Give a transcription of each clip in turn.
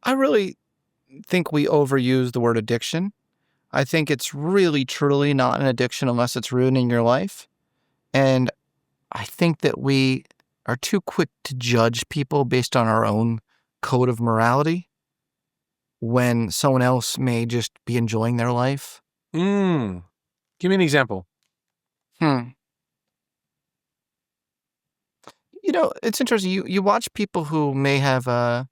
I really think we overuse the word addiction. I think it's really, truly not an addiction unless it's ruining your life. And I think that we are too quick to judge people based on our own code of morality when someone else may just be enjoying their life. Give me an example. It's interesting. You watch people who may have drank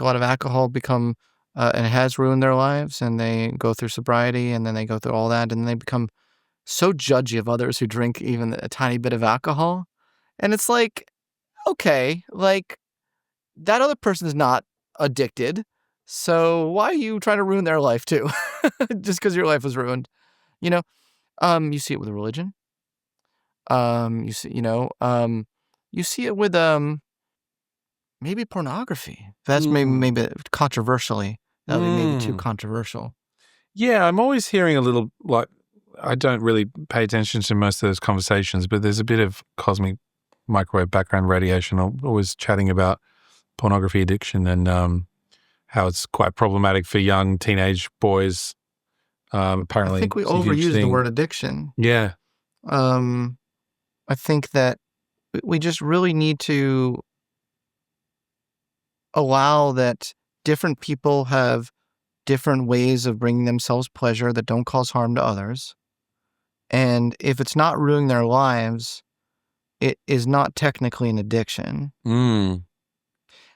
a lot of alcohol become and it has ruined their lives, and they go through sobriety, and then they go through all that, and then they become so judgy of others who drink even a tiny bit of alcohol. And it's like, okay, like that other person is not addicted, so why are you trying to ruin their life too? Just because your life was ruined, you know. You see it with religion. You see, you see it with maybe pornography. That's maybe controversially. That would be maybe too controversial. Yeah, I'm always hearing a little, like, I don't really pay attention to most of those conversations, but there's a bit of cosmic microwave background radiation. I'm always chatting about pornography addiction and how it's quite problematic for young teenage boys. Apparently, I think we overuse the word addiction. Yeah. I think that we just really need to allow that different people have different ways of bringing themselves pleasure that don't cause harm to others. And if it's not ruining their lives, it is not technically an addiction.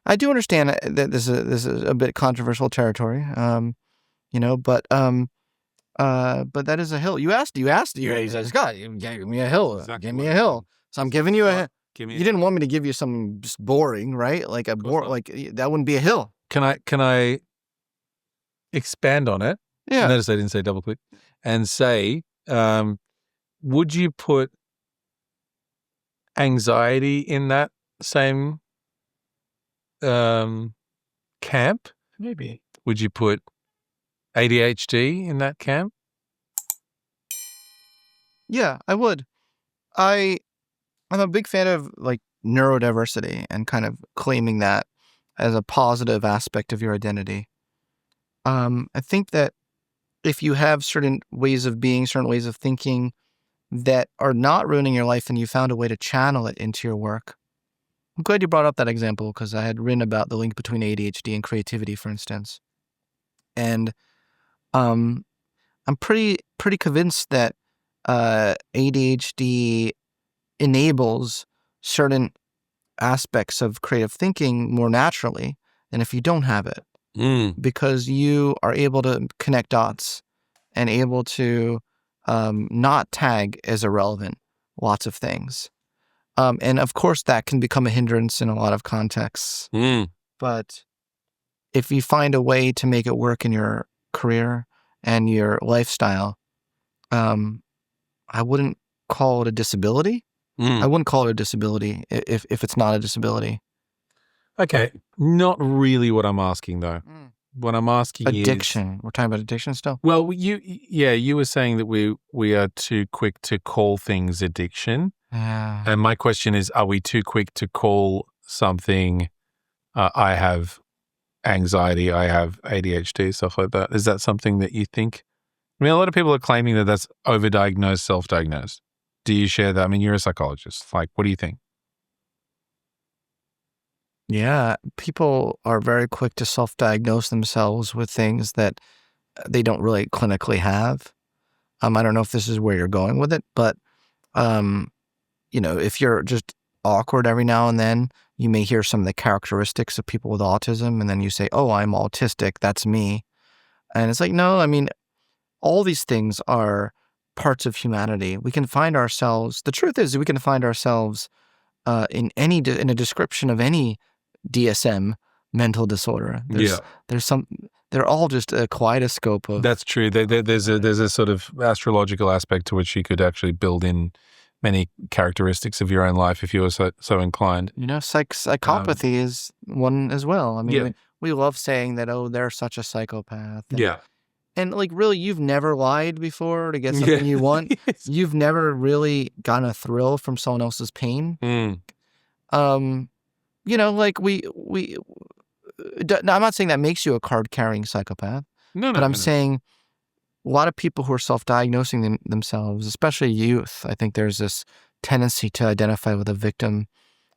I do understand that this is a bit controversial territory, but that is a hill. You asked, he said, Scott, you gave me a hill. Exactly. Give me a hill. So I'm giving you a hill. You didn't want me to give you something just boring, right? Like that wouldn't be a hill. Can I expand on it? Yeah. Notice I didn't say double click. And say, would you put anxiety in that same camp? Maybe. Would you put ADHD in that camp? Yeah, I would. I'm a big fan of like neurodiversity and kind of claiming that as a positive aspect of your identity. I think that if you have certain ways of being, certain ways of thinking that are not ruining your life and you found a way to channel it into your work. I'm glad you brought up that example because I had written about the link between ADHD and creativity, for instance. And I'm pretty convinced that ADHD enables certain aspects of creative thinking more naturally than if you don't have it. Because you are able to connect dots and able to not tag as irrelevant lots of things. And of course, that can become a hindrance in a lot of contexts. But if you find a way to make it work in your career and your lifestyle, I wouldn't call it a disability. I wouldn't call it a disability if it's not a disability. Okay. Not really what I'm asking, though. What I'm asking is addiction. We're talking about addiction still? Well, you were saying that we are too quick to call things addiction. And my question is, are we too quick to call something, I have anxiety, I have ADHD, stuff like that? Is that something that you think? I mean, a lot of people are claiming that that's overdiagnosed, self-diagnosed. Do you share that? I mean, you're a psychologist. Like, what do you think? Yeah, people are very quick to self-diagnose themselves with things that they don't really clinically have. I don't know if this is where you're going with it, but if you're just awkward every now and then, you may hear some of the characteristics of people with autism, and then you say, "Oh, I'm autistic. That's me." And it's like, no, I mean, all these things are parts of humanity. We can find ourselves. The truth is, we can find ourselves in a description of any DSM mental disorder. They're all just a kaleidoscope of. That's true. There's a sort of astrological aspect to which you could actually build in many characteristics of your own life if you were so inclined. Psychopathy is one as well. I mean, we love saying that, oh, they're such a psychopath. And like, really, you've never lied before to get something you want. You've never really gotten a thrill from someone else's pain. like I'm not saying that makes you a card-carrying psychopath, No, but no, I'm no, no. saying a lot of people who are self-diagnosing themselves, especially youth, I think there's this tendency to identify with a victim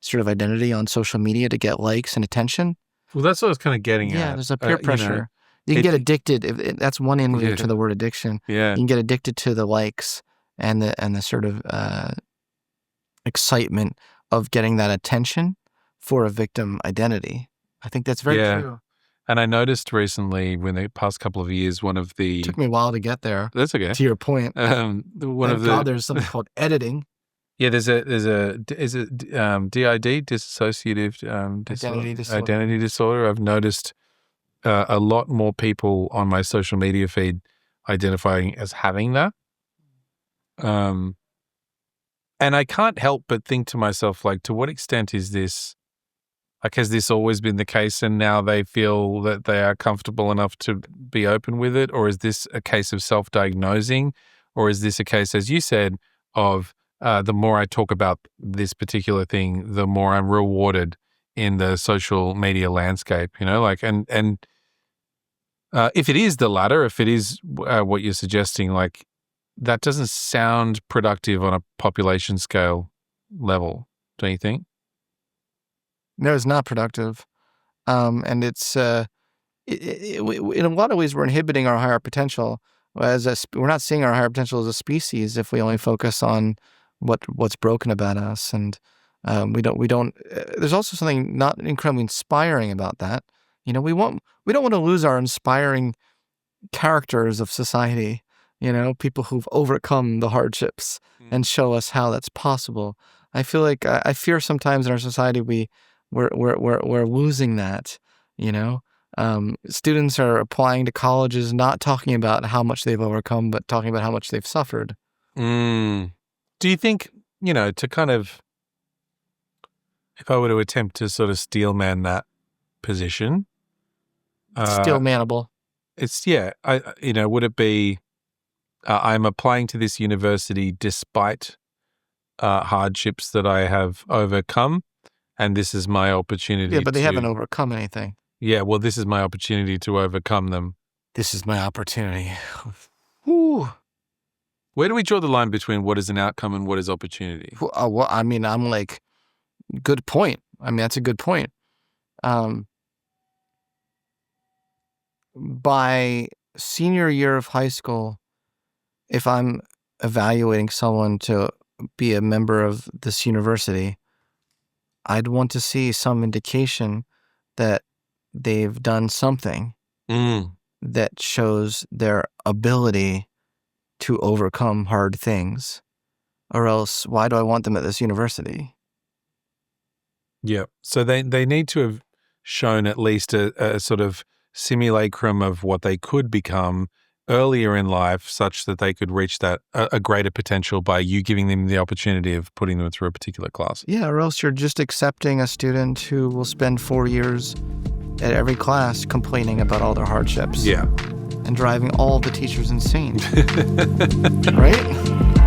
sort of identity on social media to get likes and attention. Well, that's what I was kind of getting Yeah, at. there's a peer pressure. You can it- get addicted. That's one inroad to the word addiction. Yeah. You can get addicted to the likes and the sort of excitement of getting that attention for a victim identity. I think that's very true. And I noticed recently, in the past couple of years, It took me a while to get there. That's okay. To your point. There's something called editing. Yeah, is it DID, dissociative identity disorder? I've noticed a lot more people on my social media feed identifying as having that. And I can't help but think to myself, like, to what extent is this, like, has this always been the case and now they feel that they are comfortable enough to be open with it? Or is this a case of self-diagnosing? Or is this a case, as you said, of the more I talk about this particular thing, the more I'm rewarded in the social media landscape, like, and if it is the latter, if it is what you're suggesting, like, that doesn't sound productive on a population scale level, don't you think? No, it's not productive. And it's, in a lot of ways, we're inhibiting our higher potential. We're not seeing our higher potential as a species if we only focus on what's broken about us. And we don't, there's also something not incredibly inspiring about that. We don't want to lose our inspiring characters of society, people who've overcome the hardships and show us how that's possible. I feel like I fear sometimes in our society we're losing that. Students are applying to colleges not talking about how much they've overcome, but talking about how much they've suffered. Do you think, to kind of, if I were to attempt to sort of steelman that position, Steelmanable. Would it be, I'm applying to this university despite hardships that I have overcome, and this is my opportunity. Yeah, but they haven't overcome anything. Yeah, well, this is my opportunity to overcome them. This is my opportunity. Whew. Where do we draw the line between what is an outcome and what is opportunity? Well, I mean, I'm like, good point. I mean, that's a good point. By senior year of high school, if I'm evaluating someone to be a member of this university, I'd want to see some indication that they've done something that shows their ability to overcome hard things. Or else, why do I want them at this university? Yeah. So they need to have shown at least a sort of simulacrum of what they could become earlier in life, such that they could reach that a greater potential by you giving them the opportunity of putting them through a particular class. Yeah, or else you're just accepting a student who will spend 4 years at every class complaining about all their hardships. Yeah. And driving all the teachers insane. Right?